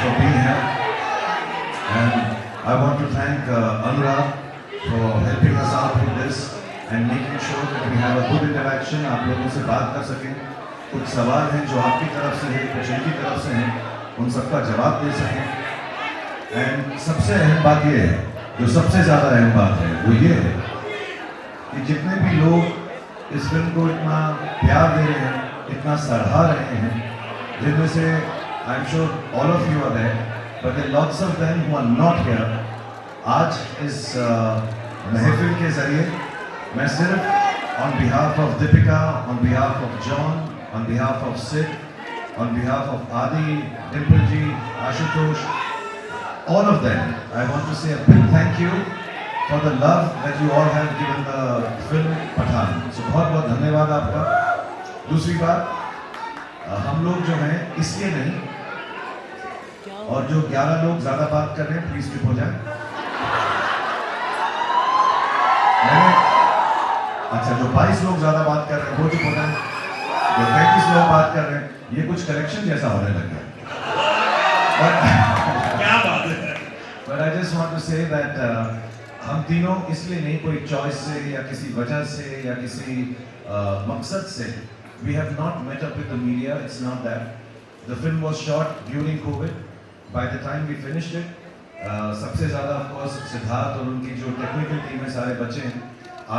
for being here. And I want to thank Anurag for helping us out with this and making sure that we have a good interaction. आप लोगों से बात कर सकें, कुछ सवाल हैं जो आपकी तरफ से हैं, कुछ इनकी तरफ से हैं, उन सबका जवाब दे सकें। एंड सबसे अहम बात ये है, जो सबसे ज़्यादा अहम बात है, वो ये है कि जितने भी लोग इस फिल्म को इतना प्यार दे रहे हैं, इतना सराहा रहे हैं, जिनमें से I am sure all of you are there, but there lots of them who are not here. आज इस महफिल के जरिए मैं सिर्फ on behalf of Deepika, on behalf of John, on behalf of Sid, on behalf of Adi, Dimple ji, Ashutosh, all of them, I want to say a big thank you for the love that you all have given the film Pathaan. So बहुत बहुत धन्यवाद आपका। दूसरी बात, हम लोग जो हैं इसलिए नहीं, और जो 11 लोग ज़्यादा बात कर रहे हैं प्लीज चुप हो जाए। अच्छा, जो 22 लोग ज़्यादा बात कर रहे हैं वो चुप हो जाए, जो 35 लोग बात कर रहे हैं, ये कुछ कलेक्शन जैसा होने लग गया। But I just want to say that हम तीनों इसलिए नहीं, कोई चॉइस से या किसी वजह से या किसी मकसद से, we have not met up with the media. It's not that. The film was shot during COVID. By the time we finished it, सबसे ज़्यादा of course सिद्धार्थ और उनकी जो टेक्निकल टीम है, सारे बच्चे हैं,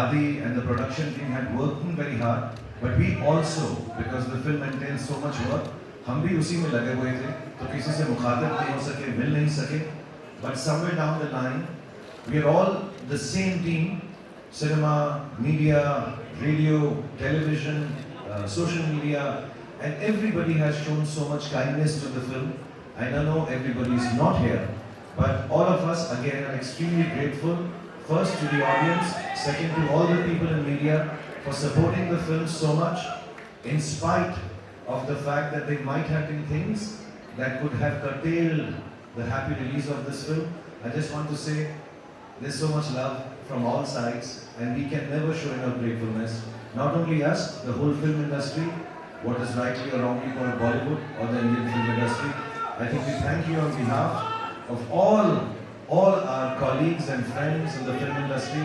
Adi and the production team had worked very hard. But we also, because the film entails so much work, हम भी उसी में लगे हुए थे, तो किसी से मुखातिब नहीं हो सके, मिल नहीं सके। But somewhere down the line, we are all the same team: cinema, media, radio, television, social media, and everybody has shown so much kindness to the film. And I know everybody is not here, but all of us again are extremely grateful. First to the audience, second to all the people in media for supporting the film so much, in spite of the fact that there might have been things that could have curtailed the happy release of this film. I just want to say there's so much love from all sides, and we can never show enough gratefulness. Not only us, the whole film industry, what is rightly or wrongly called Bollywood or the Indian film industry. I think we thank you on behalf of all our colleagues and friends in the film industry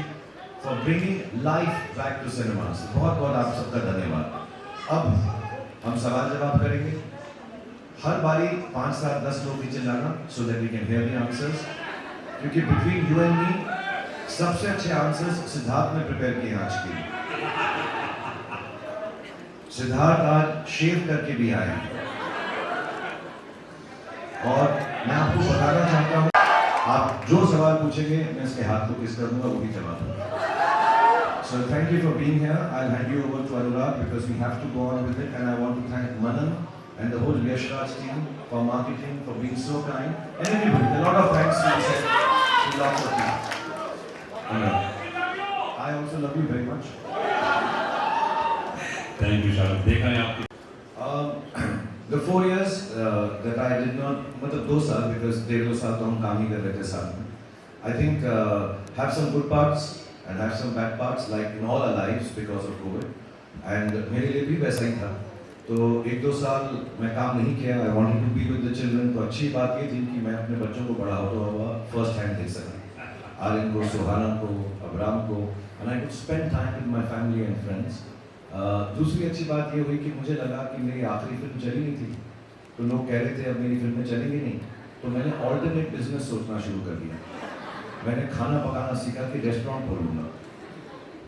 for bringing life back to cinemas. बहुत बहुत आप सबका धन्यवाद। अब हम सवाल जवाब करेंगे। हर बारी 5, 7, 10 लोग ही चिल्लाना, so that we can hear the answers. क्योंकि between you and me, सबसे अच्छे आंसर्स सिद्धार्थ ने प्रिपेयर किए आज के लिए। सिद्धार्थ आज शेव करके भी आए हैं, और मैं आपको बताना चाहता हूँ, आप जो सवाल पूछेंगे मैं इसके हाथ को किस कर दूंगा, वही जवाब दूंगा। So thank you for being here. I'll hand you over to Anurag because we have to go on with it, and I want to thank Manan and the whole Yash Raj team for marketing, for being so kind, and everybody. A lot of thanks to you, to lots of people. I also love you very much. Thank you, Shah Rukh. देखा है आपकी The 4 years that I did not, मतलब 2 साल, because 1.5 साल तो हम काम ही कर रहे थे साथ में. I think have some good parts and have some bad parts, like in all our lives because of COVID. And मेरे लिए भी वैसा ही था. तो 1-2 साल मैं काम नहीं किया। I wanted to be with the children. तो अच्छी बात ये थी कि मैं अपने बच्चों को बड़ा होता हुआ फर्स्ट हैंड देख सका, आर्यन को, सुहाना को, अब्राम को, and I could spend time with my family and friends. दूसरी अच्छी बात ये हुई कि मुझे लगा कि मेरी आखिरी फिल्म चली नहीं थी, तो लोग कह रहे थे अब मेरी फिल्में चलेंगी नहीं, तो मैंने ऑल्टरनेट बिजनेस सोचना शुरू कर दिया। मैंने खाना पकाना सीखा कि रेस्टोरेंट खोलूँगा,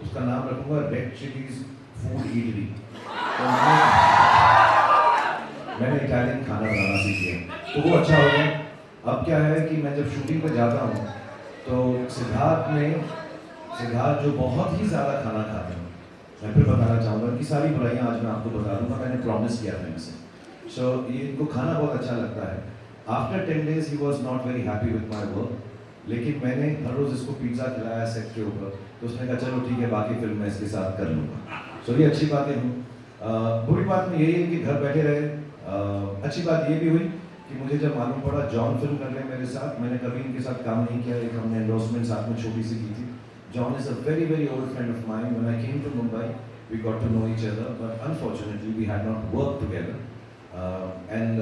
उसका नाम रखूँगा रेड चिलीज फूड ईटरी। तो मैंने इटालियन खाना बनाना सीख लिया, तो वो अच्छा हो गया। अब क्या है कि मैं जब शूटिंग पर जाता हूँ तो सिद्धार्थ जो बहुत ही ज़्यादा खाना खाते हैं, मैं फिर बताना चाहूँगा, इनकी सारी बुराइयाँ आज मैं आपको बता दूँगा, मैंने प्रॉमिस किया था इनसे। सो ये इनको खाना बहुत अच्छा लगता है। After 10 days he was not very happy with my work, लेकिन मैंने हर रोज़ इसको पिज़्ज़ा खिलाया सेट के ऊपर, तो उसने कहा चलो ठीक है, बाकी फिल्म मैं इसके साथ कर लूँगा। सो ये अच्छी बातें हुई। बुरी बात में यही है कि घर बैठे रहे। अच्छी बात ये भी हुई कि मुझे जब मालूम पड़ा जॉन फिल्म कर रहे हैं मेरे साथ, मैंने कभी इनके साथ काम नहीं किया, एक हमने एंडोर्समेंट साथ में छोटी सी की थी। John is a very, very old friend of mine. When I came to Mumbai, we got to know each other, but unfortunately we had not worked together. And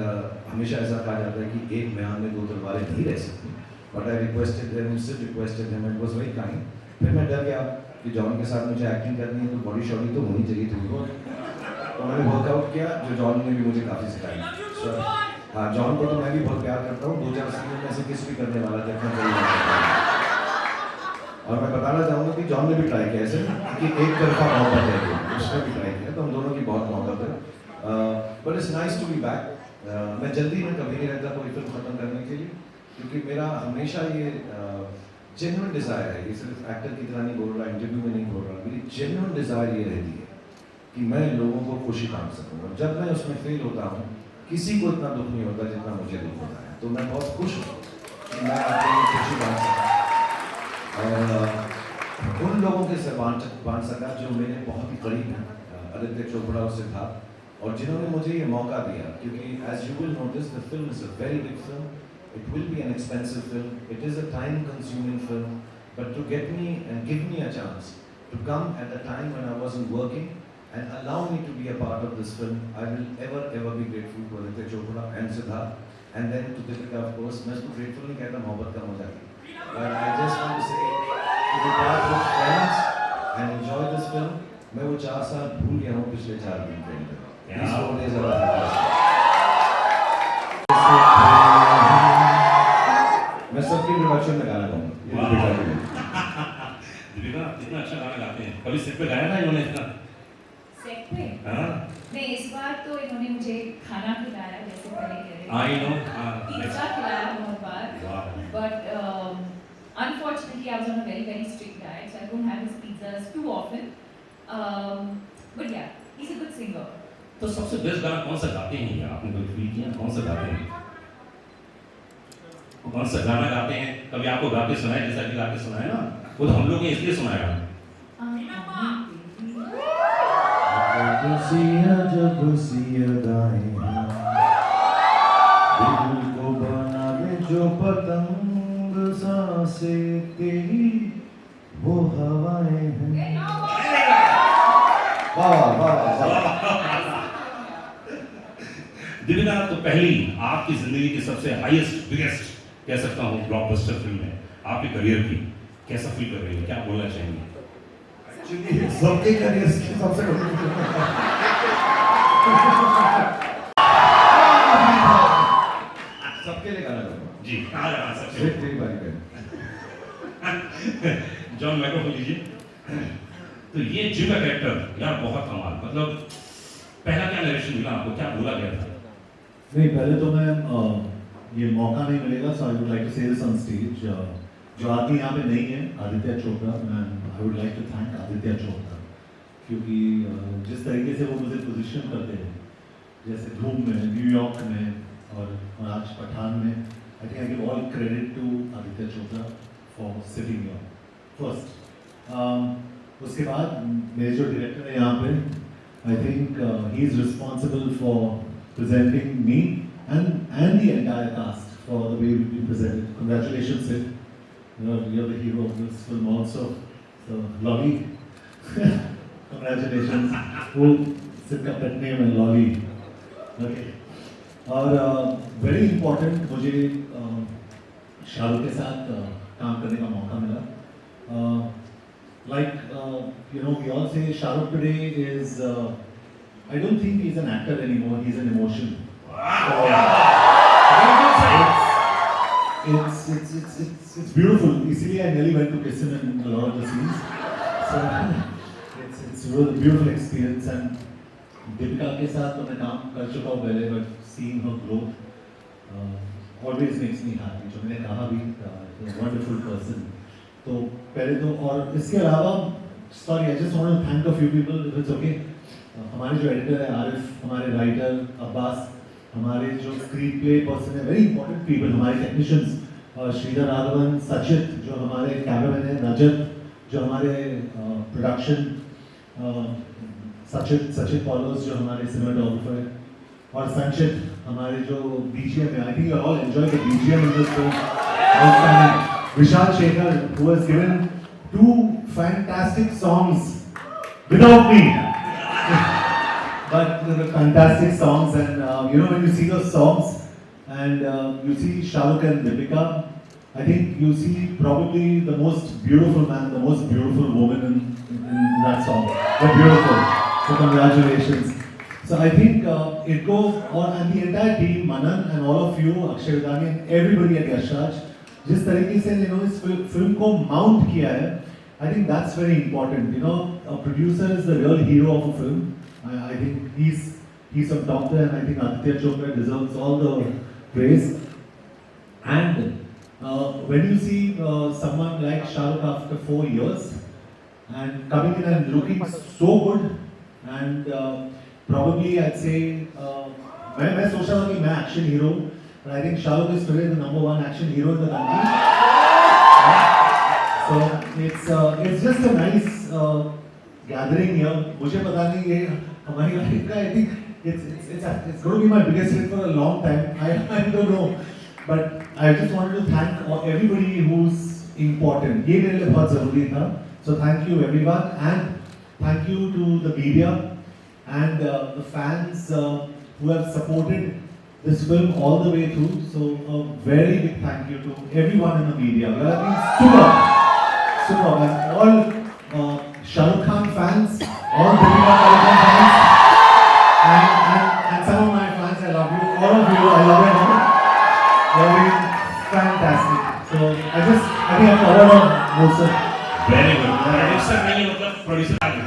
हमेशा ऐसा कहा जाता है कि एक म्यान में दो तलवारें नहीं रह सकती, बट आई रिक्वेस्टेड देम, सिर्फ requested them, it was very kind. फिर मैं डर गया कि जॉन के साथ मुझे एक्टिंग करनी है तो बॉडी शॉडी तो होनी चाहिए थी उनको, तो मैंने वर्कआउट किया, जो जॉन ने भी मुझे काफ़ी सिखाया। हाँ, जॉन को तो मैं भी बहुत प्यार करता हूँ, 2-4 सीजन में से किस भी करने वाला था, इतना बड़ी बात है। और मैं बताना चाहूँगा कि जॉन ने भी ट्राई किया ऐसे कि एक तरफा मोहब्बत है, उसने भी ट्राई किया, तो हम दोनों की बहुत मोहब्बत है। But it's nice to be back. मैं जल्दी में कभी नहीं रहता कोई फिल्म खत्म करने के लिए, क्योंकि मेरा हमेशा ये जेन्युइन डिज़ायर है, ये सिर्फ एक्टर की तरह नहीं बोल रहा, इंटरव्यू में नहीं बोल रहा, मेरी जेन्युइन डिज़ायर ये रहती है कि मैं लोगों को खुशी बांट सकूँ, और जब मैं उसमें फेल होता हूँ किसी को इतना दुख नहीं होता जितना मुझे दुख होता है। तो मैं बहुत खुश हूँ कि मैं अपनी खुशी बांट सका, और उन लोगों के से बांट सका जो मेरे बहुत ही करीब हैं, आदित्य चोपड़ा और सिद्धार्थ, और जिन्होंने मुझे ये मौका दिया, क्योंकि as you will notice the film is a very big film, it will be an expensive film, it is a time consuming film, but to get me and give me a chance to come at a time when I wasn't working and allow me to be a part of this film, I will ever be grateful to Aditya Chopra and Siddharth, and then to Deepika, of course. मैं इसको grateful नहीं कहता, मोहब्बत का मजा है, but I just want to say to be part with friends and enjoy this film. मैं वो 4 साल भूल गया हूँ पिछले 4 दिन के अंदर, these 4 days are मैं सबकी इंट्रोडक्शन में गाना गाऊंगा। दीपिका इतना अच्छा गाना गाते हैं, कभी सेट पे गाया ना इन्होंने इतना? सेट पे? हाँ। नहीं, इस बार तो इन्होंने मुझे खाना खिलाया, जैसे पहले कह रहे थे। I know, पिज़्ज़ा खिलाया बहुत बार, but unfortunately I was on a very strict diet, so I don't have his pizzas too often. But yeah, he's a good singer. तो सबसे बेस्ट गाना कौन सा गाते हैं ये? आपने कोई फील किया कौन सा गाते हैं? कौन सा गाना गाते हैं? कभी आपको गा के सुनाया, जैसा कि गा के सुनाया ना, वो तो हम लोग ने इसलिए सुनाया। जब सियादाएं दिल को बनावे जो पतंग, सांसें तेरी वो हवाएं हैं। दीपिका, तो पहली आपकी जिंदगी की सबसे हाईएस्ट बिगेस्ट कह सकता हूँ ब्लॉकबस्टर फिल्म है आपके करियर की, कैसा फील कर रही है, क्या बोलना चाहेंगे? एक्चुअली सबके करियर की सबसे बड़ी सबके लिए गाना गाऊंगा जी, कहाँ गाना सबसे? तेरी बारी पे जॉन माइक्रोफोन लीजिए। तो ये जिम का कैरेक्टर यार बहुत कमाल, मतलब पहला क्या नरेशन मिला आपको, क्या बोला गया था? नहीं, पहले तो मैं ये मौका नहीं मिलेगा, so I would like to say this on stage. जो आदमी यहाँ पे नहीं है, आदित्य चोपड़ा, मैं I would like to thank Aditya Chopra, क्योंकि जिस तरीके से वो मुझे पोजीशन करते हैं, जैसे धूम में, न्यूयॉर्क में और आज पठान में, I think I give all credit to Aditya Chopra for sitting here first. उसके बाद मेरे जो डायरेक्टर है यहाँ पे, I think he is responsible for presenting me and the entire cast for the way we've been presented. Congratulations, Sid. You're the hero of this film also. So, Lolly. Congratulations. Who Sid का pet name है Lolly. Okay. और very important मुझे शाहरुख के साथ काम करने का मौका मिला. Like you know, we all say Shah Rukh today is. I don't think he's an actor anymore. He's an emotion. Wow. It's beautiful. Easily, I nearly went to kiss him in a lot of the scenes. So it's a really beautiful experience. And Deepika के साथ तो मैं काम कर चुका हूँ पहले, but seeing her growth always makes me happy. जो मैंने कहा भी, a wonderful person. तो पहले तो, और इसके अलावा, sorry, I just want to thank a few people, if it's okay. हमारे जो एडिटर है आरिफ, हमारे राइटर अब्बास, हमारे जो स्क्रीन प्ले पर्सन है, वेरी इंपॉर्टेंट पीपल, हमारे टेक्नीशियंस श्रीधर राघवन, सचित जो हमारे कैमरामैन है, रजत जो हमारे प्रोडक्शन, सचित पॉलोस जो हमारे सिनेमाटोग्राफर है, और संचित हमारे जो बीजीएम है। I think you all enjoy the BGM in this film. Vishal Shekhar, who has given 2 fantastic songs without me. but fantastic songs, and you know, when you see those songs and you see Shah Rukh and Deepika, I think you see probably the most beautiful man, the most beautiful woman in that song. They're beautiful. So congratulations. So I think it goes on, and the entire team, Manan and all of you, Akshay Vidani and everybody at Yashraj, जिस तरीके से you know इस film को mount किया है, I think that's very important. You know, a producer is the real hero of a film. I think he's on top there, and I think Aditya Chopra deserves all the praise. And when you see someone like Shah Rukh after 4 years and coming in and looking so good, and probably I'd say मैं सोच रहा था कि मैं action hero, but I think Shah Rukh is today the #1 action hero in the country. So it's just a nice gathering here. मुझे पता नहीं ये हमारी लाइफ का, I think it's going to be my biggest hit for a long time. I don't know, but I just wanted to thank everybody who's important. ये मेरे लिए बहुत ज़रूरी था. So thank you everyone, and thank you to the media and the fans who have supported this film all the way through. So a very big thank you to everyone in the media. We have been super, and all Shah Rukh Khan fans, all Deepika Padukone fans, and some of my fans. I love you, all of you. I love you all. You're been fantastic. So I think I've covered on most of. Very good. Producer नहीं मतलब producer आ गया.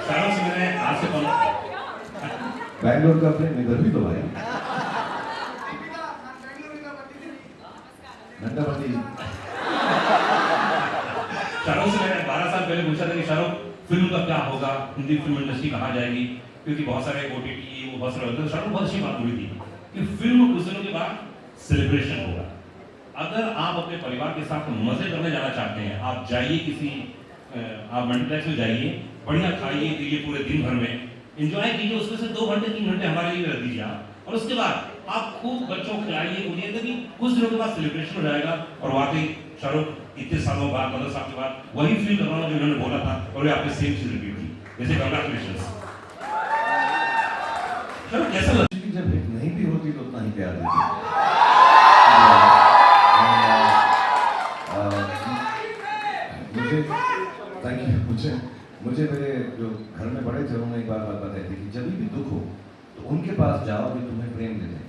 शाहरुख से मैंने आज से बैंगलोर का प्रेम इधर भी तो भाई नंदावती शाहरुख से मैंने 12 साल पहले पूछा था कि शाहरुख फिल्म का क्या होगा, हिंदी फिल्म इंडस्ट्री कहाँ जाएगी, क्योंकि बहुत सारे OTT वो बहुत सारे होते हैं. शाहरुख बहुत अच्छी बात बोली थी कि फिल्म कुछ दिनों के बाद सेलिब्रेशन होगा. अगर आप अपने परिवार के साथ मजे करने जाना चाहते हैं, आप जाइए किसी आप मल्टीप्लेक्स में जाइए, बढ़िया खाइए पीजिए पूरे दिन भर में, एंजॉय कीजिए, उसमें से 2 घंटे 3 घंटे हमारे लिए रख दीजिए आप, और उसके बाद आप खूब बच्चों को खिलाइए उन्हें, तभी कुछ दिनों के बाद सेलिब्रेशन हो जाएगा. और वाकई शाहरुख इतने सालों बाद 15 साल के बाद वही फील कर रहा हूँ जो उन्होंने बोला था, और आपने सेम चीज रिपीट की. जैसे कंग्रेचुलेशंस. शाहरुख कैसा लगा? जब हिट नहीं भी होती तो उतना ही प्यार देती. मुझे थैंक यू. मुझे मेरे जो घर में बड़े थे उन्होंने एक बार बात बताई थी कि जब भी दुख हो तो उनके पास जाओ कि तुम्हें प्रेम दे दें.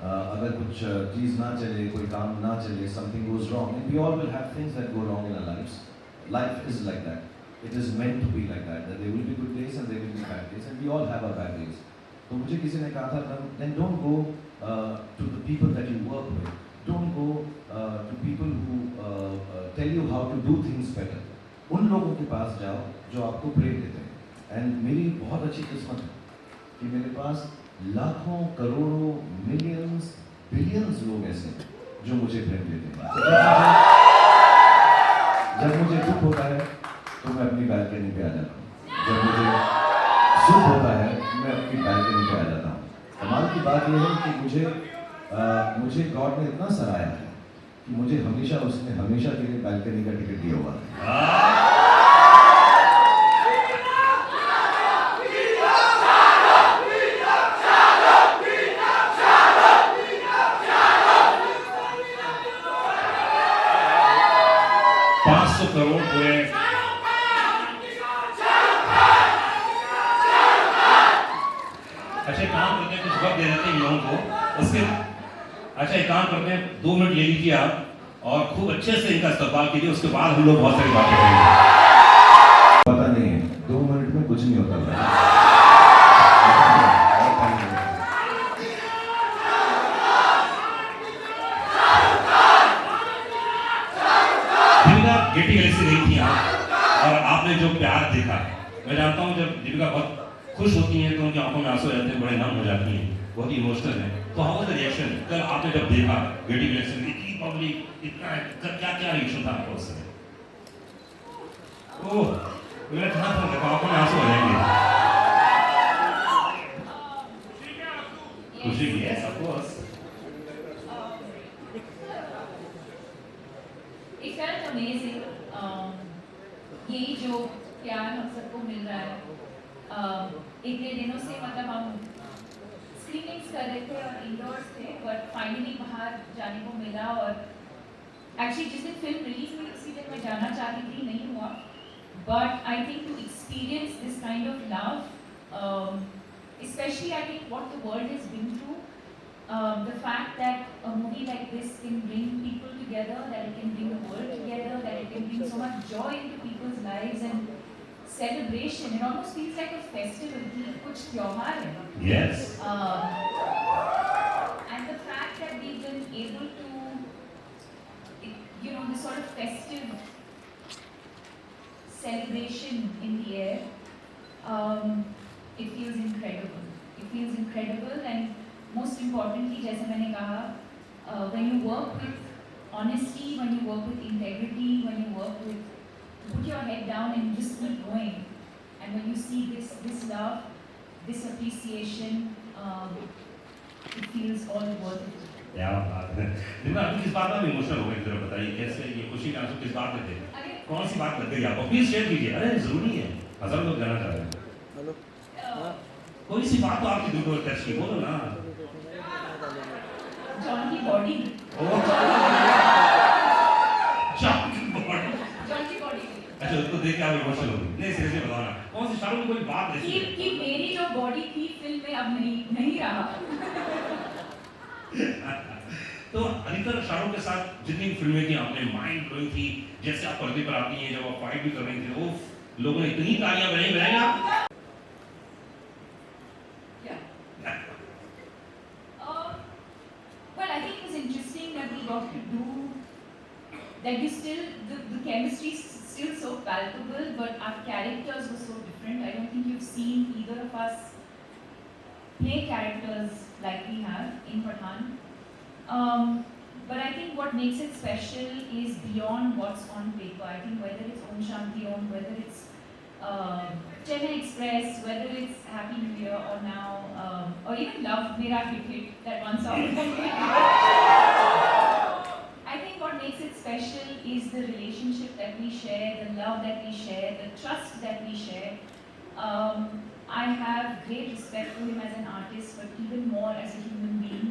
अगर कुछ चीज़ ना चले, कोई काम ना चले, something goes wrong, and we all will have things that go wrong in our lives. Life is like that. It is meant to be like that. That there will be good days and there will be bad days, and we all have our bad days. तो मुझे किसी ने कहा था, then don't go to the people that you work with. Don't go to people who tell you how to do things better. उन लोगों के पास जाओ जो आपको प्रेम देते हैं. एंड मेरी बहुत अच्छी किस्मत है कि मेरे पास लाखों करोड़ों मिलियंस बिलियंस लोग ऐसे हैं जो मुझे प्रेम देते हैं. जब मुझे दुख होता है तो मैं अपनी बैल्कनी पे आ जाता हूँ. जब मुझे सुख होता है मैं अपनी बैल्कनी पे आ जाता हूँ. कमाल की बात यह है कि मुझे गॉड ने इतना सराहा है कि मुझे उसने हमेशा के लिए बैल्कनी का टिकट दिया हुआ है. 500 करोड़ पूरे अच्छा काम करते हैं, कुछ वक्त दे देते हैं लोगों को. उसके अच्छा एक काम करते हैं, 2 मिनट ले लीजिए आप और खूब अच्छे से इनका इस्तेमाल कीजिए. उसके बाद हम लोग बहुत सारी बातें करेंगे. पता नहीं है 2 मिनट में कुछ नहीं होता था. दीपिका गेटी गैलेक्सी नहीं थी आप, और आपने जो प्यार देखा, मैं जानता हूँ जब दीपिका बहुत खुश होती हैं तो उनकी आंखों में आंसू आ जाते हैं, बड़े नम हो जाती हैं, बहुत इमोशनल है. तो हाउ वाज द रिएक्शन कल आपने जब देखा गेटी गैलेक्सी में, इतनी पब्लिक, इतना क्या रिएक्शन था आपका उस समय? ओह मेरा कहाँ था, देखो आंखों में आंसू आ जाएंगे. खुशी की है of course. If It felt amazing. यही जो प्यार हम सबको मिल रहा है, एक डेढ़ दिनों से मतलब हम स्क्रीनिंग्स कर रहे थे और इंडोर्स थे, बट फाइनली बाहर जाने को मिला. और एक्चुअली जिस दिन फिल्म रिलीज हुई उसी दिन मैं जाना चाहती थी, नहीं हुआ. But I think to experience this kind of love, especially I think what the world has been through, the fact that a movie like this can bring people together, that it can bring the world together, that it can bring so much joy into people's lives and celebration. It almost feels like a festival. कुछ त्योहार है. Yes. And the fact that we've been able to, you know, this sort of festive celebration in the air, it feels incredible. It feels incredible, and most importantly, जैसे मैंने कहा, when you work with honesty, when you work with integrity, when you work with put your head down and just keep going, and when you see this love, this appreciation, it feels all worth it. क्या बात है. लेकिन आप किस बात में emotional हो गए, जरा बताइए कैसे ये खुशी का आंसू किस बात में थे, अरे कौन सी बात लग गई आपको, प्लीज शेयर कीजिए. अरे जरूरी है, हजारों लोग जाना चाह रहे हैं. कोई सी बात तो आपकी दिल को टच की, बोलो ना. जॉन की बॉडी, जॉन की बॉडी. जॉन की बॉडी अच्छा, उसको देख के आप इमोशनल हो गए. नहीं सीरियसली बताओ ना, कौन सी शाहरुख की कोई बात ऐसी है? कि मेरी जो बॉडी थी फिल्म में अब नहीं रहा. तो अधिकतर शाहरुख के साथ जितनी फिल्में थी आपने, माइंड ब्लोइंग थी. जैसे आप पर्दे पर आती हैं, जब आप फाइट भी कर रही थी, वो लोगों ने इतनी तालियां बजाई आप. Well, I think it was interesting that we got to do that. You still the chemistry is still so palpable, but our characters were so different. I don't think you've seen either of us play characters like we have in Pathaan. But I think what makes it special is beyond what's on paper. I think whether it's Om Shanti Om, whether it's Chennai Express, whether it's Happy New Year or now, or even Love Mera Hit, that one song. I think what makes it special is the relationship that we share, the love that we share, the trust that we share. I have great respect for him as an artist, but even more as a human being.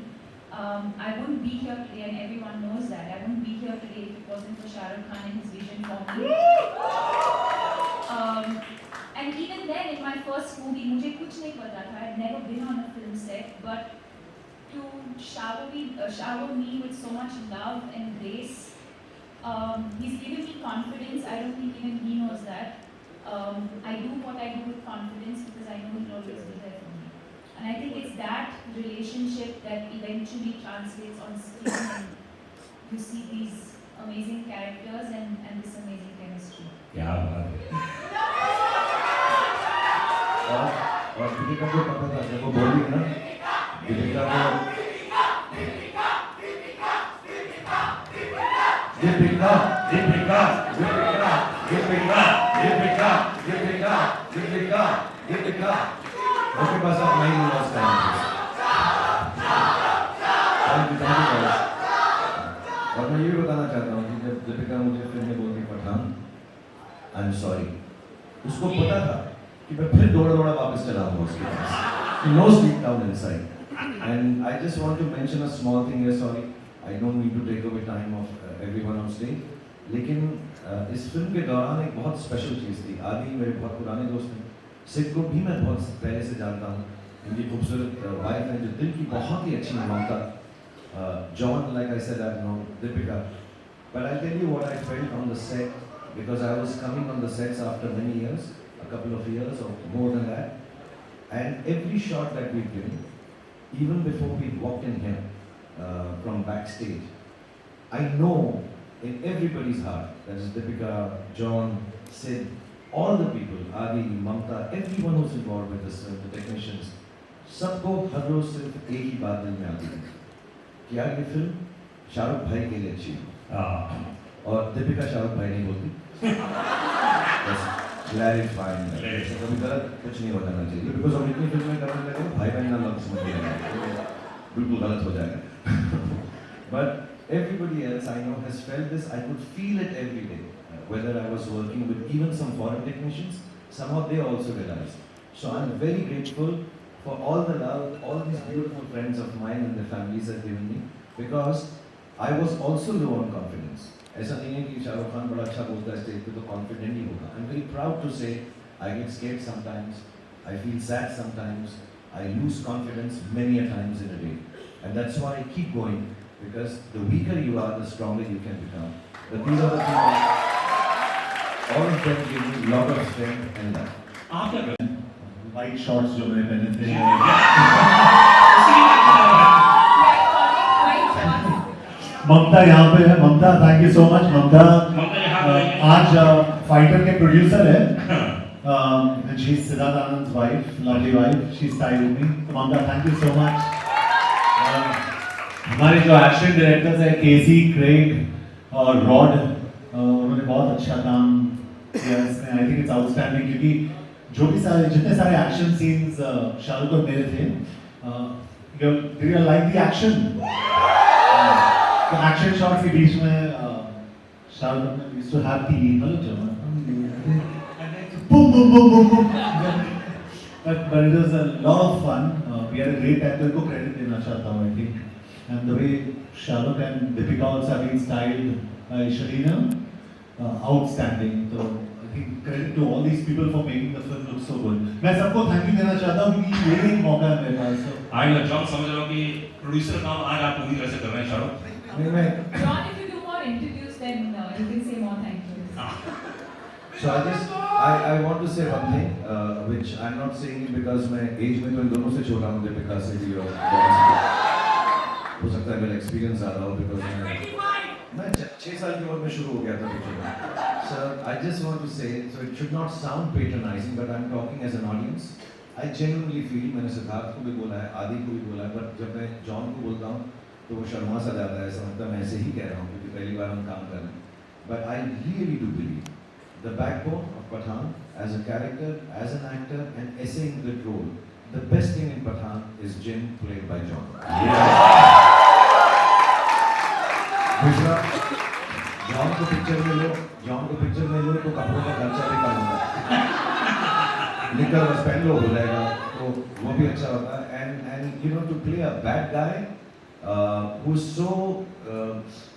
I wouldn't be here today, and everyone knows that. I wouldn't be here today if it wasn't for Shah Rukh Khan and his vision for me. And even then, in my first movie, मुझे कुछ नहीं पता था. I'd never been on a film set, but to shower me with so much love and grace, he's given me confidence. I don't think even he knows that. I do what I do with confidence because I know he'll always be there for me. And I think it's that relationship that eventually translates on screen, and you see these amazing characters and this amazing chemistry. क्या बात है. और दीपिका को पता था जब वो बोली ना, दीपिका को दीपिका दीपिका दीपिका दीपिका दीपिका दीपिका दीपिका दीपिका उसके पास आप नहीं मिला उसका. और मैं ये भी बताना चाहता हूँ कि जब दीपिका मुझे फिल्म में बोलती पठान, आई एम सॉरी, उसको पता था कि मैं फिर दौड़ा वापस चला हूँ उसके पास. She knows deep down inside. And I just want to mention a small thing here. Sorry, I don't need to take away time of everyone on stage. लेकिन इस फिल्म के दौरान एक बहुत स्पेशल चीज़ थी. आदि मेरे बहुत पुराने दोस्त हैं, सिड को भी मैं बहुत पहले से जानता हूँ. इनकी खूबसूरत वाइफ है जो दिल की बहुत ही अच्छी ममता. John, like I said, I've known Deepika. But I'll tell you what I felt on the set, because I was coming on the sets after many years, a couple of years or more than that. And every shot that we've given, even before we walked in here from backstage, I know in everybody's heart, that is Deepika, John, Sid, all the people, Adi, Mamta, everyone who's involved with this, the technicians, सबको हर रोज सिर्फ एक ही बात दिल में आती है कि यार ये फिल्म शाहरुख भाई के लिए अच्छी है. और दीपिका शाहरुख भाई नहीं बोलती. क्लैरिफाइंग, कभी गलत कुछ नहीं हो जाना चाहिए, बिकॉज हम इतनी फिल्में करने लगे भाई बहन ना लग समझ लिया बिल्कुल गलत हो जाएगा. But everybody else I know has felt this. I could feel it every day. Whether I was working with even some foreign technicians, somehow they also realized. So I'm very grateful for all the love, all these beautiful friends of mine and their families have given me, because I was also low on confidence. ऐसा नहीं है कि शाहरुख खान बड़ा अच्छा बोलता है stage पे तो कॉन्फिडेंट ही होगा. I'm very proud to say I get scared sometimes, I feel sad sometimes, I lose confidence many a times in a day, and that's why I keep going, because the weaker you are, the stronger you can become. But these are the things, all of them give me a lot of strength and love. आप क्या करते हैं? White shorts जो मैंने पहने थे. ममता यहाँ पे है. ममता, थैंक यू सो मच. ममता आज फाइटर के प्रोड्यूसर है. And she's Siddharth Anand's wife, lovely wife. She's styled with me. So Mамता, thank you so much. हमारे जो एक्शन डायरेक्टर्स हैं केसी, क्रेग और रॉड, उन्होंने बहुत अच्छा काम किया इसमें. आई थिंक इट्स आउटस्टैंडिंग, क्योंकि जो भी जितने सारे एक्शन सीन्स शाहरुख और मेरे थे, did you like the action? तो एक्शन शॉट्स के बीच में शाहरुख ने used to have the boom, boom, boom, boom, boom. But it was a lot of fun. We had a great time. तो इनको credit देना चाहता हूँ, I think. And the way Shah Rukh and Deepika also have been styled by Shalina, outstanding. So I think credit to all these people for making the film look so good. मैं सबको thank you देना चाहता हूँ क्योंकि ये एक मौका है मेरे पास. आई जॉन समझ रहा हूँ कि प्रोड्यूसर काम आज आप पूरी तरह से कर रहे हैं Shahrukh. John, if you do more interviews, then you can say more thank you. So I want to say one thing, which I'm not saying it because मैं age में तो इन दोनों से छोटा हूँ, दीपिका से भी और हो सकता है मेरा experience ज़्यादा हो, because मैं 6 साल की उम्र में शुरू हो गया था picture. So I just want to say, so it should not sound patronizing, but I'm talking as an audience. I genuinely feel, मैंने सिद्धार्थ को भी बोला है, आदि को भी बोला है, but जब मैं जॉन को बोलता हूँ तो वो शर्मा सा जाता है, समझता मैं ऐसे ही कह रहा हूँ क्योंकि पहली बार हम काम कर रहे हैं. But I really do believe the backbone of Pathaan, as a character, as an actor, and essaying the role, the best thing in Pathaan is Jin, played by John. दूसरा, जॉन को पिक्चर में लो तो कपड़ों का खर्चा भी कम होता है. निकल बस पहन लो हो जाएगा, तो वो भी अच्छा होता है. And you know, to play a bad guy who's so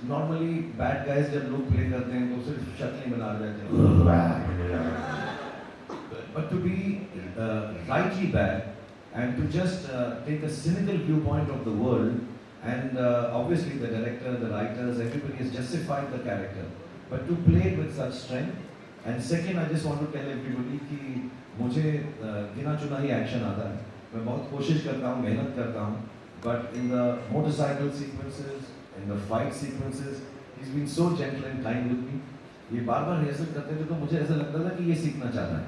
normally bad guys जब लोग play करते हैं तो सिर्फ शक्ल ही बना रहते हैं. But to be rightly bad and to just take a cynical viewpoint of the world, and obviously the director, the writers, everybody has justified the character, but to play it with such strength. And second, I just want to tell everybody कि मुझे गिना चुना ही action आता है. मैं बहुत कोशिश करता हूँ, मेहनत करता हूँ, but in the motorcycle sequences, in the fight sequences, he's been so gentle and kind with me. ये बार-बार रिहर्सल करते थे तो मुझे ऐसा लगता था कि ये सीखना चाहता है.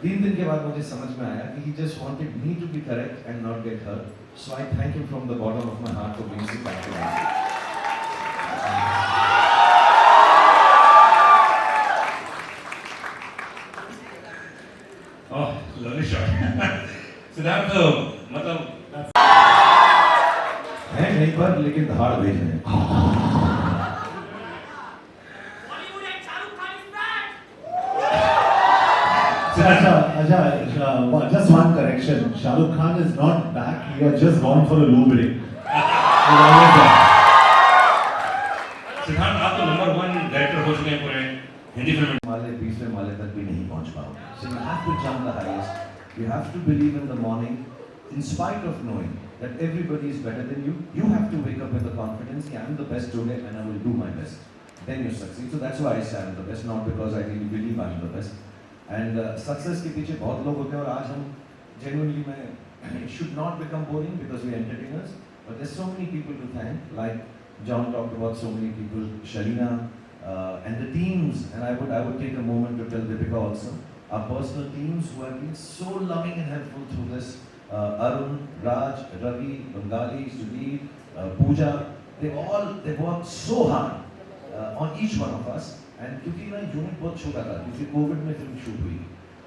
3 दिन के बाद मुझे समझ में आया कि he just wanted me to be correct and not get hurt. So I thank him from the bottom of my heart for being so kind to me. Oh, lovely shot. Siddharth मतलब है नहीं पर लेकिन धाड़ भेज रहे हैं. Just one correction. Shah Rukh Khan is not back. He has just gone for a low break. Siddharth आप तो नंबर 1 डायरेक्टर हो चुके हैं पूरे हिंदी फिल्म में. माले 20वें माले तक भी नहीं पहुंच पाओगे. So you have to jump the highest. You have to believe in the morning, in spite of knowing that everybody is better than you. You have to wake up with the confidence that I am the best today and I will do my best. Then you succeed. So that's why I say I am the best, not because I really believe I am the best. And success के पीछे बहुत लोग होते हैं और आज हम genuinely it should not become boring because we are entertainers. But there's so many people to thank. Like John talked about so many people, Shalina, and the teams. And I would take a moment to tell Deepika also. Our personal teams who have been so loving and helpful through this. Arun, Raj, Ravi, Bengali, Sudhir, Pooja, they worked so hard on each one of us. And क्योंकि ना unit बहुत छोटा था, क्योंकि Covid में film shoot हुई,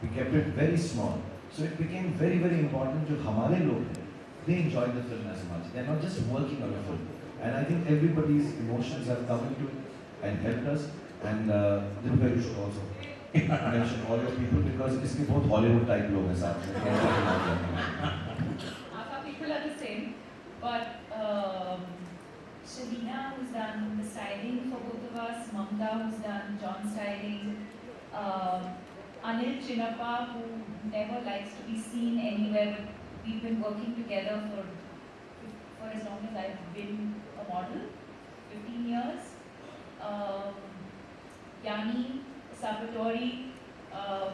we kept it very small. So it became very very important जो हमारे लोग हैं, they enjoyed the film as much. They're not just working on a film. And I think everybody's emotions have come into and helped us. And Deepika, you should also mention all your people because इसके बहुत Hollywood type लोग हैं साथ में. Our people are the same, but Shavina, who's done the styling for both of us, Mamta, who's done John styling, Anil Chinappa, who never likes to be seen anywhere. We've been working together for as long as I've been a model, 15 years. Yanni Sabatori,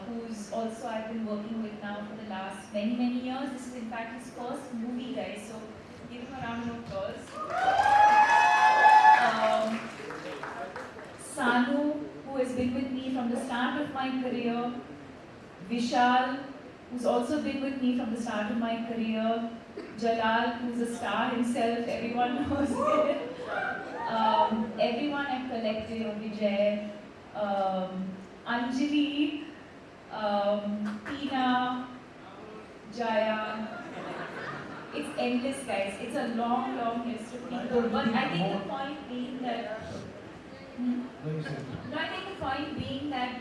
who's also I've been working with now for the last many years. This is in fact his first movie, guys, so give him a round of applause. Sanu, who has been with me from the start of my career. Vishal, who's also been with me from the start of my career. Jalal, who's a star himself, everyone knows him. Everyone at Collective, Vijay, Anjali, Tina, Jaya. It's endless, guys. It's a long list of people. But I think the point being that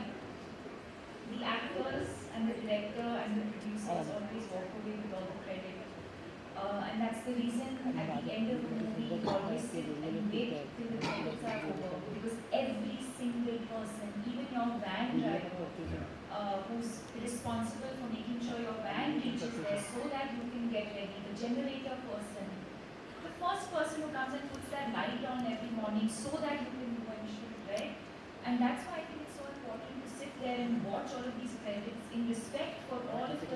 the actors and the director and the producers always walk away with all the credit. And that's the reason at the end of the movie you always sit and wait till the credits are over. Because every single person, even your van driver, who's responsible for making sure your van reaches there so that you can get ready, the generator person, the first person who comes and puts that light on every morning so that you can go and shoot, right? And that's why I think it's so important to sit there and watch all of these credits in respect for all of the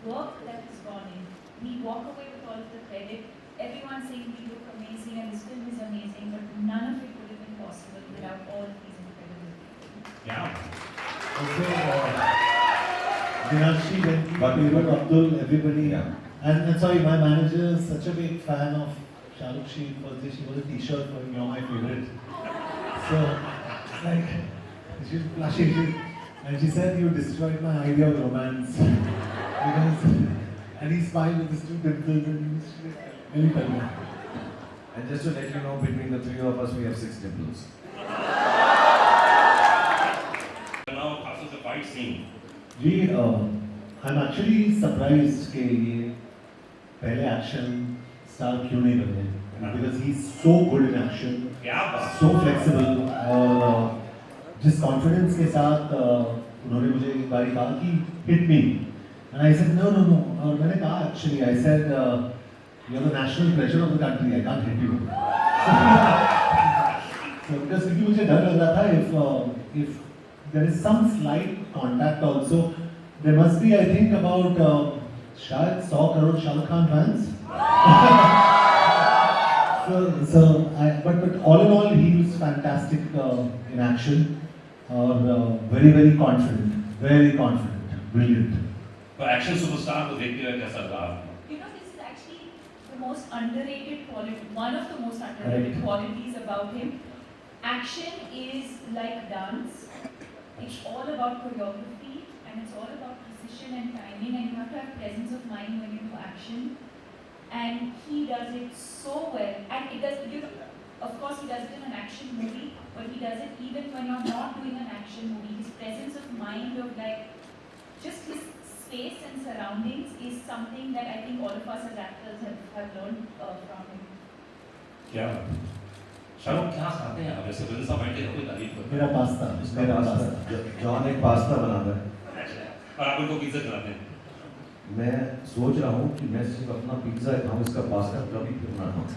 work that has gone in. We walk away with all of the credit. Everyone saying we look amazing and this film is amazing, but none of it would have been possible without all of these incredible people. Yeah. Also, Meenakshi, Venki, Peru, Abdul, everybody. Yeah. And sorry, my manager is such a big fan of Shah Rukh. She was a t-shirt for him, you're my favorite. So, like, she's blushing. And she said, you destroyed my idea of romance. And he smiled with his two dimples and he's really funny. And just to let you know, between the three of us, we have 6 dimples. Now, खास तौर से fight scene. Ji, I'm actually surprised कि ये पहले action star क्यों नहीं बन रहे? Because he's so good in action, so flexible और जिस confidence के साथ उन्होंने मुझे एक बारी कहा कि hit me. And I said, no. और मैंने कहा actually, I said, you're the national treasure of the country, I can't hit you. So because क्योंकि मुझे डर लग रहा था if there is some slight contact also, there must be, I think, about शायद 100 crore Shah Rukh Khan fans. But all in all, he was fantastic in action, very confident, brilliant. तो action superstar को देखते हुए कैसा लगा? You know, this is actually the most underrated quality, one of the most underrated qualities about him. Action is like dance. It's all about choreography and it's all about precision and timing, and you have to have presence of mind when you do action. And he does it so well. And it does, you know, of course he does it in an action movie, but he does it even when you're not doing an action movie. His presence of mind of like, just his space and surroundings is something that I think all of us as actors have learned from him. क्या? शाहरुख क्या खाते हैं आप ऐसे वजन सा बैठे हो कोई तारीफ करो? मेरा पास्ता, जॉन एक पास्ता बनाता है। और आप उनको पिज्जा खिलाते हैं? मैं सोच रहा हूँ कि मैं सिर्फ अपना पिज्जा खाऊं, इसका पास्ता कभी फिर ना खाऊं।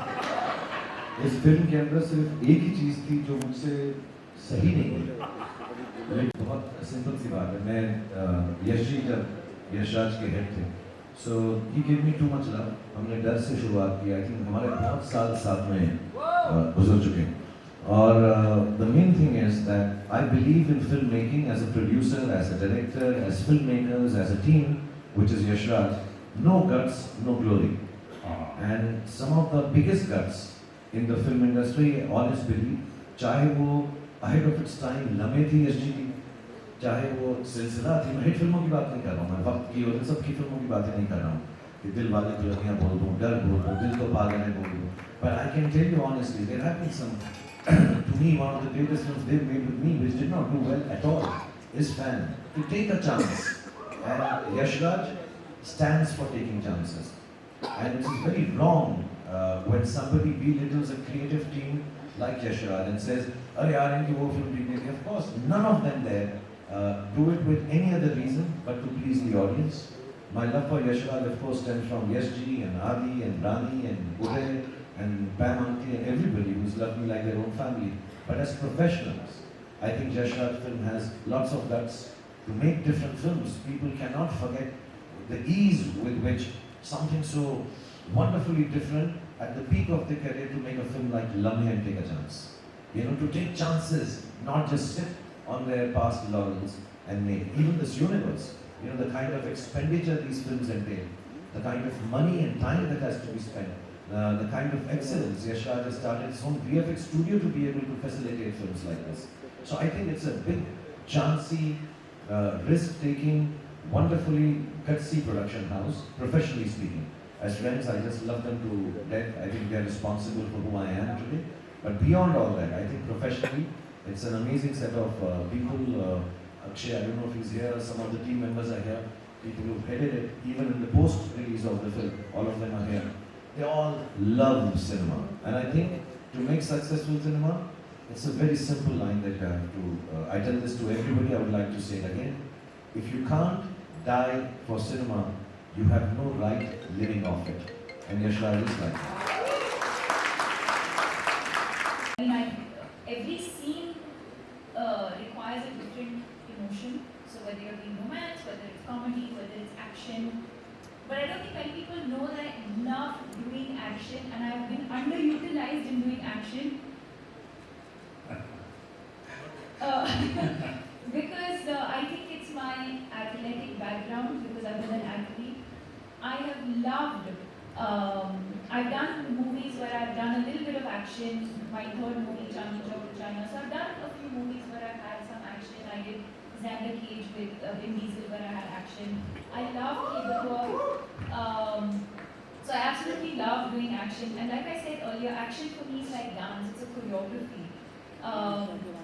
इस फिल्म के अंदर सिर्फ एक ही चीज़ थी जो मुझसे सही नहीं हुई। बहुत सिंपल सी बात है। मैं यश जी जब यशराज के हेड थे, so he gave me too much love. हमने डर से शुरुआत की। I think हमारे बहुत साल साथ में गुजर चुके हैं। और the main thing is that I believe in filmmaking as a producer, as a director, as filmmakers, as a team, which is Yashraj. No guts, no glory. And some of the biggest guts in the film industry, honest believe, चाहे वो ahead of its time लम्हे थी SG की, चाहे वो सिलसिला थी, मैं हिट फिल्मों की बात नहीं कर रहा हूँ, मैं वक्त की और इन सब की फिल्मों की बातें नहीं कर रहा हूँ, कि दिल वाले दुल्हनिया बोल दूँ, डर बोल दूँ, दिल तो पागल है बोल दूँ. But I can tell you honestly, there have been some, to me, one of the greatest films they've made with me, which did not do well at all, is Fan. To take a chance. And Yash Raj stands for taking chances. And it is very wrong when somebody belittles a creative team like Yash Raj and says, "Arey yaar, inki wo film dekhi thi." Of course, none of them there do it with any other reason but to please the audience. My love for Yash Raj, of course, stems from Yash Ji and Adi and Rani and Uday and Pam Auntie and everybody who's loved me like their own family. But as professionals, I think Yash Raj film has lots of guts to make different films. People cannot forget the ease with which something so wonderfully different at the peak of their career to make a film like Lamhe and take a chance. You know, to take chances, not just sit on their past laurels and make. Even this universe, you know, the kind of expenditure these films entail, the kind of money and time that has to be spent, the kind of excellence. Yash Raj has started his own VFX studio to be able to facilitate films like this. So I think it's a big, chancy, risk-taking, wonderfully gutsy production house, professionally speaking. As friends, I just love them to death. I think they are responsible for who I am today. But beyond all that, I think professionally, it's an amazing set of people. Akshay, I don't know if he's here, some of the team members are here, people who've headed it, even in the post-release of the film, all of them are here. They all love cinema. And I think to make successful cinema, it's a very simple line that you have to, I tell this to everybody, I would like to say it again. If you can't die for cinema, you have no right living off it. And Yash Raj is like that. I mean, every scene requires a different emotion. So whether you're doing romance, whether it's comedy, whether it's action. But I don't think many people know that I love doing action and I've been underutilized in doing action. Because I think it's my athletic background, because I've been an athlete. I have loved, I've done movies where I've done a little bit of action. My third movie, China. So I've done a few movies where I've had some action. I did Xander Cage with Vin Diesel where I had action. I love cable work. So I absolutely love doing action. And like I said earlier, action for me is like dance. It's a choreography.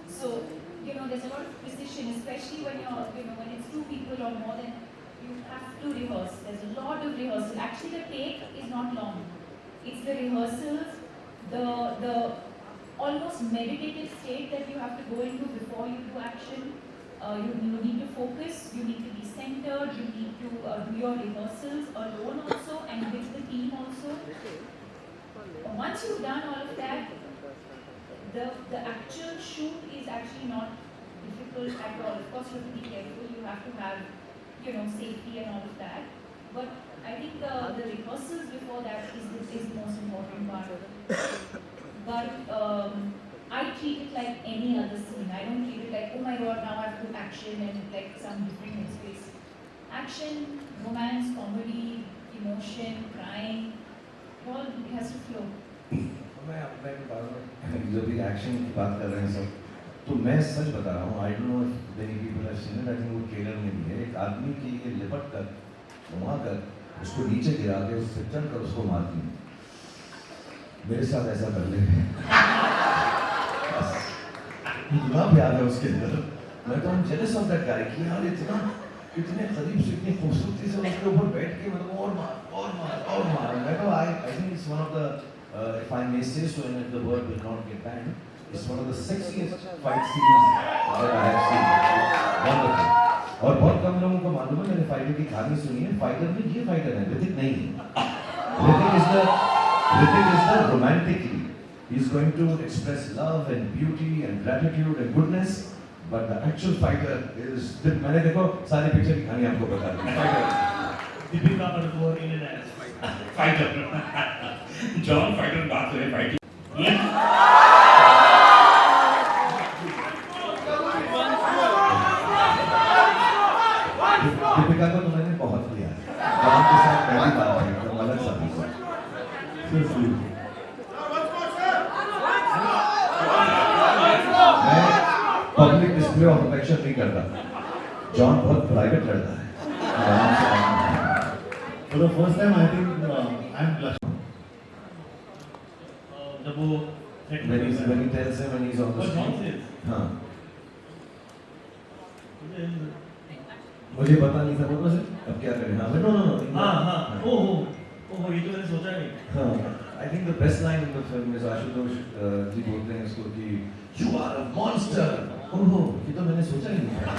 So, you know, there's a lot of precision, especially when you're, you know, when it's two people or more than, you have to rehearse. There's a lot of rehearsal. Actually, the take is not long. It's the rehearsals, the almost meditative state that you have to go into before you do action. You need to focus, you need to be centered, you need to do your rehearsals alone also and with the team also. Once you've done all of that, the actual shoot is actually not difficult at all. Of course, you have to be careful, you have to have, you know, safety and all of that. But I think the rehearsals before that is the most important part. But I treat it like any other scene. I don't treat it like, oh my god, now I have to do action and like some different space. Action, romance, comedy, emotion, crying, all it has to flow. मैं अपने बारे जो भी action की बात कर रहे हैं सब, तो मैं सच बता रहा हूँ. I don't know if many people have seen it. I think वो ट्रेलर में भी है. एक आदमी की ये लिपट कर, घुमा कर, उसको नीचे गिरा के, उससे चढ़ कर उसको मारती है. मेरे साथ ऐसा कर ले. इतना प्यार है उसके अंदर. मैं तो jealous of that guy कि यार इतने करीब से इतनी खूबसूरती से उसके ऊपर बैठ के मतलब और मार. मैं तो I think it's one of the if I may say so, and if the word will not get banned, it's one of the sexiest fight scenes that I have seen. Wonderful. और बहुत कम लोगों को मालूम है. मैंने fighter की कहानी सुनी है. फाइटर में ये फाइटर है, ऋतिक नहीं है. Hrithik is the romantic lead. He's going to express love and beauty and gratitude and goodness, but the actual fighter is. मैंने देखो सारे पिक्चर की कहानी आपको बता दी. Fighter. Deepika Padukone in an fighter. John fighter बात करें फाइटिंग. दीपिका को तो मैंने बहुत लिया. जॉन के साथ पहली बात है तो अलग सा भी. मैं पब्लिक डिस्प्ले ऑफ अफेक्शन नहीं करता. जॉन बहुत प्राइवेट लड़ता है. For the first time, I think I'm blushing. जब वो when he tells him when he's on the और John street. says, हाँ. मुझे पता नहीं था वो बस अब क्या करें. हाँ. No. हाँ ओह ये तो मैंने सोचा नहीं. हाँ. I think the best line in the film is Ashutosh जी बोलते हैं इसको कि You are a monster. ओह ये तो मैंने सोचा ही नहीं था.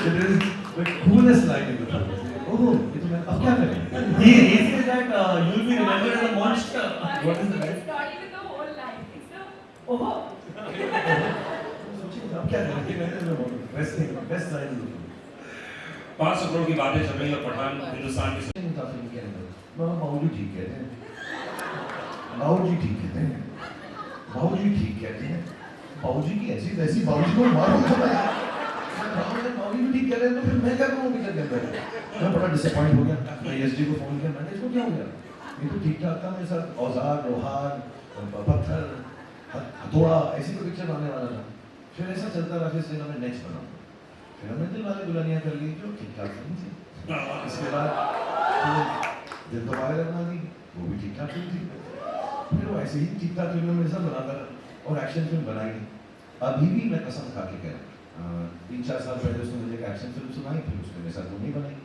It is the coolest line in the film. ओह ये तो मैं अब क्या करें. He says that you'll be remembered as a monster. What is the line? It's not even the whole line. It's the अब क्या करें. Best line in the film. 500 crore की बातें चल रही है और पठान हिंदुस्तान की नहीं था फिल्म के अंदर. बाबूजी ठीक कहते हैं. बाबूजी ठीक कहते हैं. बाबूजी ठीक कहते हैं. बाबूजी की ऐसी वैसी बाबूजी को मारो तो बाबूजी भी ठीक कह रहे हैं तो फिर मैं क्या करूँ पिक्चर के अंदर. मैं बड़ा डिसअपॉइंट हो गया. मैं एसडी को फोन किया. मैंने इसको क्या हो गया. ये तो ठीक ठाक था. मेरे साथ औजार लोहार पत्थर हथौड़ा ऐसी कोई पिक्चर आने वाला था. फिर ऐसा चलता रहा. फिर हमने नेक्स्ट बना. फिर हमने दिल वाले दुल्हनिया कर ली जो ठीक ठाक फिल्म थी. इसके बाद दिल तो पागल बना दी. वो भी ठीक ठाक फिल्म थी. फिर वो ऐसे ही ठीक ठाक फिल्म मेरे साथ बनाता रहा और एक्शन फिल्म बनाई नहीं. अभी भी मैं कसम खा के कह रहा हूँ 3-4 साल पहले उसने मुझे एक एक्शन फिल्म सुनाई. फिर उसने मेरे साथ वो नहीं बनाई.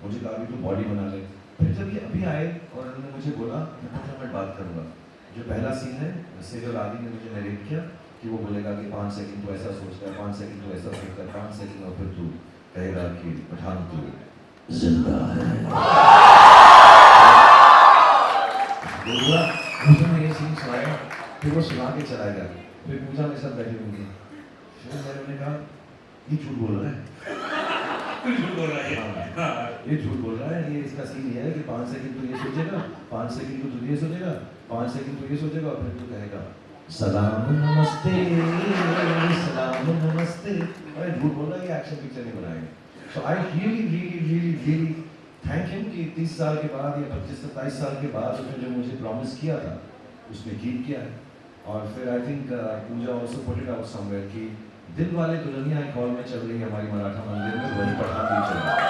मुझे कहा अभी तो बॉडी बना ले. फिर जब ये अभी आए और उन्होंने मुझे बोला मैं 5 मिनट बात करूँगा. जो पहला सीन है सेजल आदि ने मुझे नरेट किया कि वो बोलेगा कि 5 सेकंड तो ऐसा सोचता है, 5 सेकंड तो ऐसा सोचता है, 5 सेकंड और फिर तू कहेगा कि पठान तू जिंदा है. बोला उसने ये सीन सुनाया. फिर वो सुना के चला गया. फिर पूजा मेरे साथ बैठी हुई थी. फिर मैंने कहा ये झूठ बोल रहा है. झूठ बोल रहा है. हाँ. ये झूठ बोल रहा है. ये इसका सीन ये है कि 5 सेकंड तो ये सोचेगा, 5 सेकंड तो तू ये सोचेगा, 5 सेकंड तो ये सोचेगा और फिर तू कहेगा सलाम नमस्ते सलाम नमस्ते. अरे झूठ बोल रहा है. ये एक्शन पिक्चर नहीं बनाएंगे. So I really thank him कि 30 साल के बाद या 25-27 साल के बाद उसने जो मुझे प्रॉमिस किया था उसने कीप किया है. और फिर I think Pooja also put it out somewhere कि दिल वाले दुल्हनिया एक हॉल में चल रही है हमारी मराठा मंदिर में. वही पठान भी चल रहा है.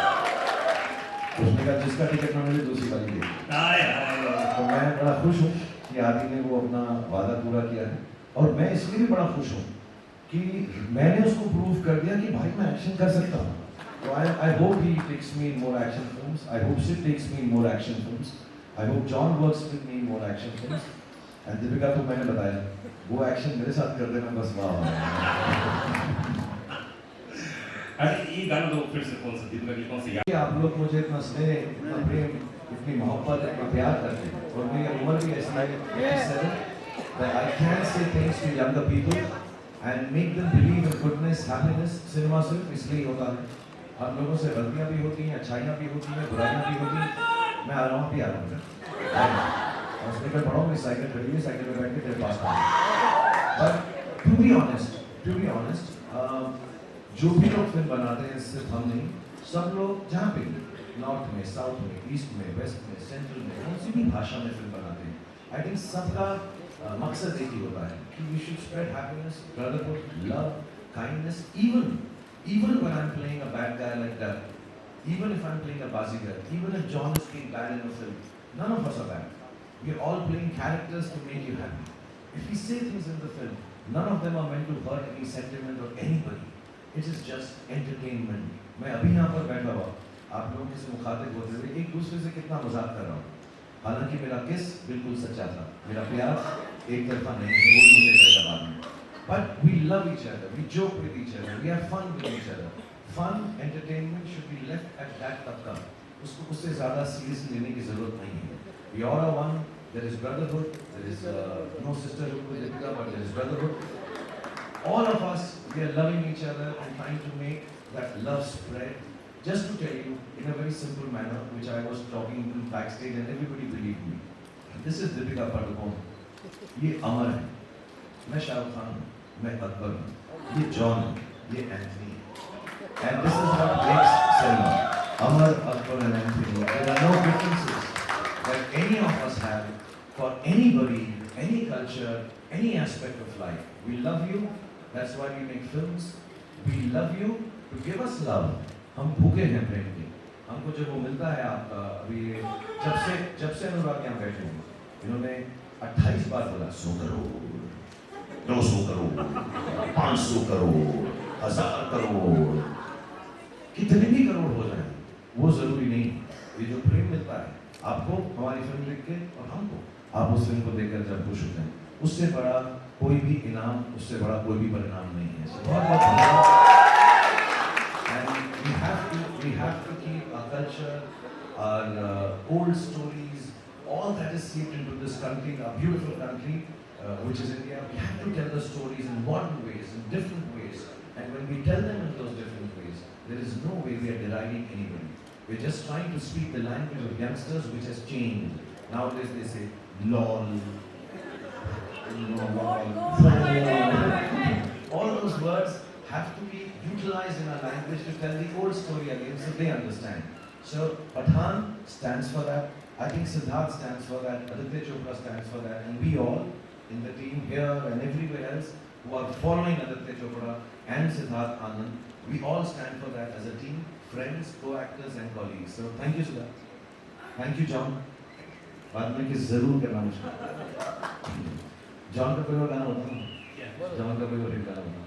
उसने कहा जिसका टिकट ना मिले दूसरी वाली दे. तो मैं बड़ा खुश हूँ कि आदि ने वो अपना वादा पूरा किया है. और मैं इसलिए भी बड़ा खुश हूँ कि मैंने उसको प्रूव कर दिया कि भाई मैं एक्शन कर सकता हूँ. So I hope he takes me in more action films. I hope Sid takes me in more action films. I hope John works with me in more action films. And Deepika तो मैंने बताया वो action मेरे साथ कर देना बस वाह. अरे ये गाना तो फिर से कौन सा दीपिका की कौन सी याद. आप लोग मुझे इतना स्नेह इतना प्रेम इतनी मोहब्बत इतना प्यार करते हैं और मेरी उम्र भी ऐसी है 87 that I can say things to younger people and make them believe in goodness, happiness. Cinema सिर्फ इसलिए होता है. हम लोगों से गलतियाँ भी होती हैं, अच्छाइयाँ भी होती हैं, बुराइयाँ भी होती हैं. मैं आ रहा हूँ भी आ रहा हूँ. और उसने कल पढ़ाऊँ मेरी साइकिल खड़ी है. साइकिल में बैठ के तेरे पास आऊँ. बट टू बी ऑनेस्ट जो भी लोग फिल्म बनाते हैं सिर्फ हम नहीं, सब लोग जहाँ पे नॉर्थ में, साउथ में, ईस्ट में, वेस्ट में, सेंट्रल में, कौन सी भी भाषा में फिल्म बनाते हैं. आई थिंक सबका मकसद एक ही होता है कि we should spread happiness, brotherhood, love, kindness. Even when I'm playing a bad guy like that, even if I'm playing a Bazigar, even if John is being bad in the film, none of us are bad. We're all playing characters to make you happy. If we say things in the film, none of them are meant to hurt any sentiment or anybody. It is just entertainment. मैं अभी यहाँ पर बैठा हुआ आप लोगों से मुखातिब होते हुए एक दूसरे से कितना मजाक कर रहा हूँ. हालांकि मेरा किस बिल्कुल सच्चा था. मेरा प्यार एक तरफा नहीं है. वो मुझे कहता बाद में. But we love each other, we joke with each other, we have fun with each other. Fun, entertainment should be left at that tabka. उसको उससे ज़्यादा सीरियस लेने की ज़रूरत नहीं है. We all are one. There is brotherhood. There is no sisterhood with Deepika, but there is brotherhood. All of us, we are loving each other and trying to make that love spread. Just to tell you in a very simple manner, which I was talking to backstage and everybody believed me. This is Deepika Padukone. ये अमर है. मैं शाहरुख खान हूँ. मैं अकबर हूँ. ये John है. ये Anthony है. And this is what makes cinema. Amar, Akbar and Anthony. There are no differences that any of us have for anybody, any culture, any aspect of life. We love you. That's why we make films. We love you to give us love. हम भूखे हैं प्रेम के. हमको जब वो मिलता है आपका अभी जब से अनुराग यहाँ बैठे हैं, इन्होंने 28 बार बोला 100 करोड़, 200 करोड़, 500 करोड़, 1000 करोड़, कितने भी करोड़ हो जाए वो जरूरी नहीं। ये जो प्रेम मिलता है आपको हमारी फिल्म देख के और हमको, आप उस फिल्म को देखकर जब खुश होते हैं, उससे बड़ा कोई भी इनाम, उससे बड़ा कोई भी परिणाम नहीं है। बहुत बहुत धन्यवाद। And we have to keep our culture, our old stories, all that is seeped into this country, our beautiful country, which is India. We have to tell the stories in modern ways, in different ways. And when we tell them in those different ways, there is no way we are deriding anybody. We're just trying to speak the language of youngsters, which has changed. Nowadays they say lol, all those words have to be utilized in our language to tell the old story again, so they understand. So Pathaan stands for that. I think Siddharth stands for that. Aditya Chopra stands for that, and we all in the team here and everywhere else who are following Aditya Chopra and Siddharth Anand, we all stand for that as a team, friends, co-actors and colleagues. So thank you, Siddharth. Thank you, John. बाद में किस जरूर करना मुझको। John का कोई और गाना होता है? जॉन का कोई और गाना होता है?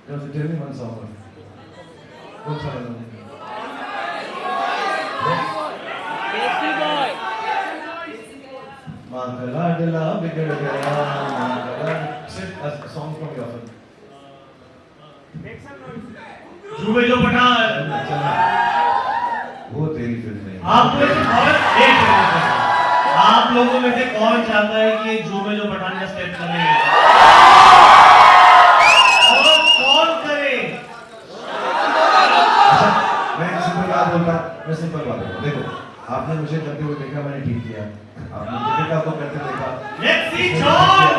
Just tell me one song. कौन सा गाना? मांगला डला बिगड़ गया मांगला। Sing a song from your film. झूमे जो पठान। वो तेरी फिल्म नहीं। आप लोगों में से कौन चाहता है कि झूमे जो पठान का स्टेप करे? और कौन करे? अच्छा, मैं सिंपल बात बोलता हूँ। मैं सिंपल बात बोलता हूँ। देखो, आपने मुझे करते हुए देखा, मैंने ठीक किया। आपने दीपिका को करते देखा। Let's see John.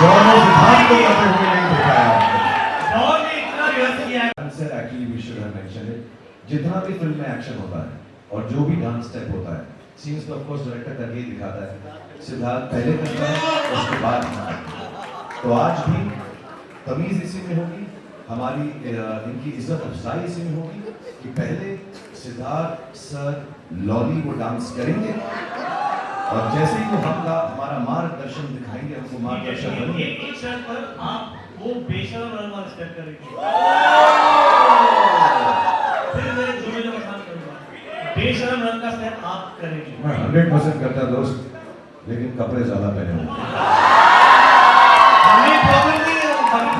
जॉन ने सिद्धार्थ को करते हुए नहीं देखा है। जॉन ने इतना रिहर्स किया है। Sir, actually we should have mentioned it. जितना भी फिल्म में एक्शन होता है और जो भी डांस स्टेप होता है, सीन्स तो ऑफ कोर्स डायरेक्टर करके ही दिखाता है। सिद्धार्थ पहले करता है, उसके बाद दिखाता है। तो आज भी तमीज इसी में होगी, हमारी इनकी इज्जत अफजाई इसी में होगी कि पहले सिद्धार्थ सर लॉली वो डांस करेंगे और जैसे ही वो हमारा मार्गदर्शन दिखाएंगे, हमको मार्गदर्शन बनेंगे। एक शर्त पर आप वो बेशर्म रन वाला स्टेप करेंगे। फिर मैं झूमे जो पठान करूंगा। बेशर्म रन का स्टेप आप करेंगे। मैं 100% करता दोस्त, लेकिन कपड़े ज्यादा पहने होंगे। हमें प्रॉब्लम नहीं है।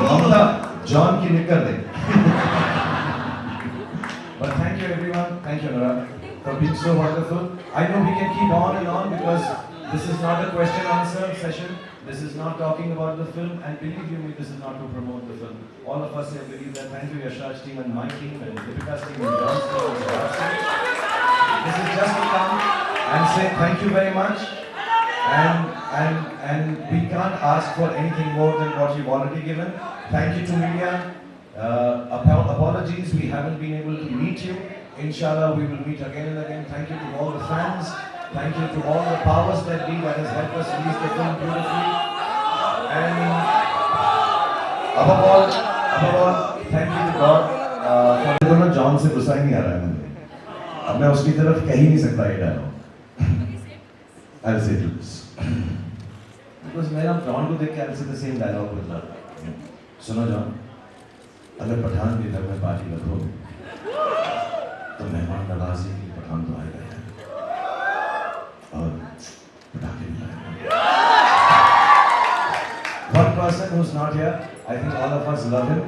ममता जॉन की निकल दे। But thank you everyone, thank you Anurag for being so wonderful. I know we can keep on and on because this is not a question answer session. This is not talking about the film, and believe you me, this is not to promote the film. All of us here believe that. Thank you Yash's team and my team and Deepika's team and John's team and Siddharth's team. This is just to come and say thank you very much. And we can't ask for anything more than what you've already given. Thank you to media. Apologies, we haven't been able to meet you. Inshallah, we will meet again and again. Thank you to all the fans. Thank you to all the powers that be that has helped us release the film beautifully. And above all, thank you to God. For ना John से गुस्सा ही नहीं आ रहा है मुझे। अब मैं उसकी तरफ कह ही नहीं सकता ये dialogue. I'll say to this. Because मैं अब जॉन को देख के I'll say the same dialogue with love. सुनो जॉन, अगर पठान के घर में पार्टी रखोगे, तो मेहमान नवाजी के लिए पठान तो आएगा यार। और पटाखे भी लाएगा। One person who's not here, I think all of us love him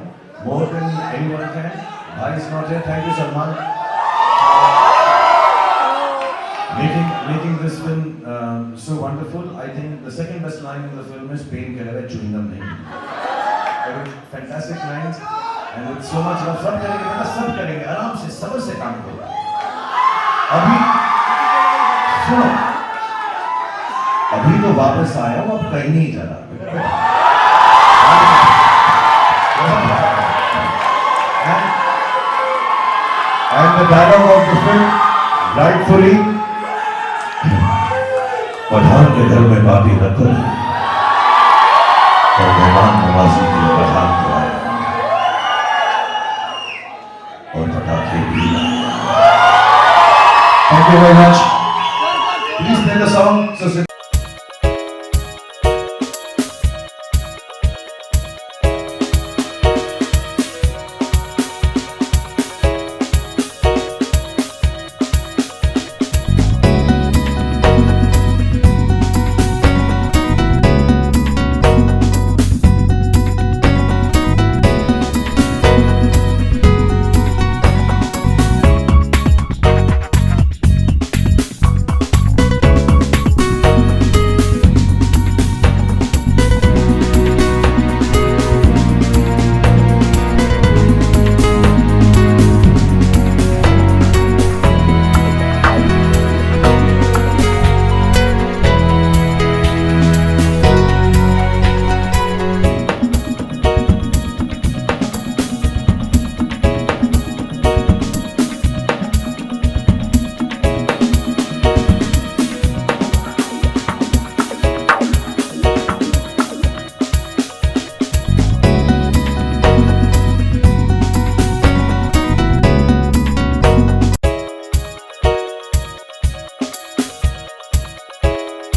more than anyone can. Bhai is not here. Thank you, Salman, making this film so wonderful. I think the second best line in the film is "Pain ke lage chewing gum nahi." Fantastic lines, and with so much love. सब करेंगे, बेटा सब करेंगे, आराम से सब्र से काम करो। अभी सुनो, अभी तो वापस आया हूँ, अब कहीं नहीं जा रहा। And the dialogue of the film, rightfully, Pathan के घर में पार्टी रखो और मेहमान नवाजी के लिए पठान को आया और पटाखे भी Thank you very much. Please play the song. So